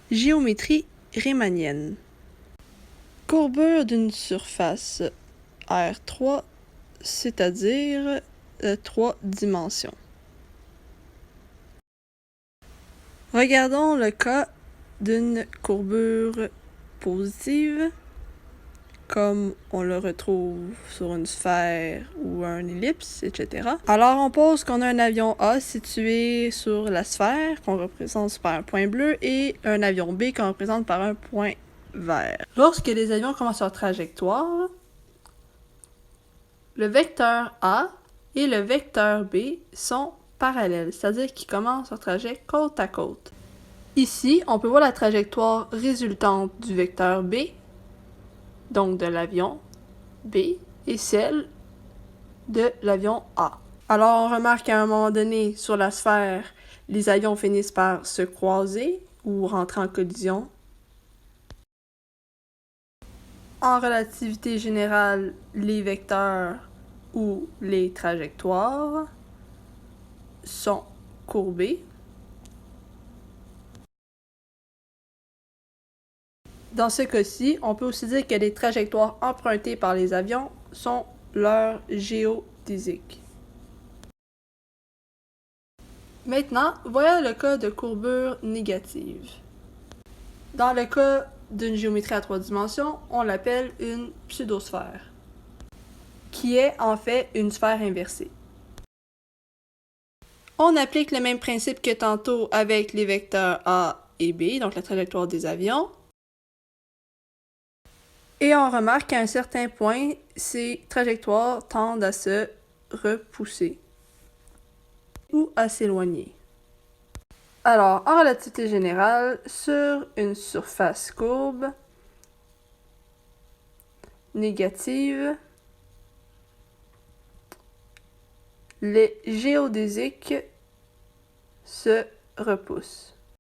Géométrie riemannienne. Courbure d'une surface R3, c'est-à-dire 3 dimensions. Regardons le cas d'une courbure positive, comme on le retrouve sur une sphère ou un ellipse, etc. Alors on pose qu'on a un avion A situé sur la sphère, qu'on représente par un point bleu, et un avion B qu'on représente par un point vert. Lorsque les avions commencent leur trajectoire, le vecteur A et le vecteur B sont parallèles, c'est-à-dire qu'ils commencent leur trajet côte à côte. Ici, on peut voir la trajectoire résultante du vecteur B, donc de l'avion B, et celle de l'avion A. Alors, on remarque qu'à un moment donné, sur la sphère, les avions finissent par se croiser ou rentrer en collision. En relativité générale, les vecteurs ou les trajectoires sont courbés. Dans ce cas-ci, on peut aussi dire que les trajectoires empruntées par les avions sont leur géodésique. Maintenant, voyons le cas de courbure négative. Dans le cas d'une géométrie à 3 dimensions, on l'appelle une pseudosphère, qui est en fait une sphère inversée. On applique le même principe que tantôt avec les vecteurs A et B, donc la trajectoire des avions. Et on remarque qu'à un certain point, ces trajectoires tendent à se repousser ou à s'éloigner. Alors, en relativité générale, sur une surface courbe négative, les géodésiques se repoussent.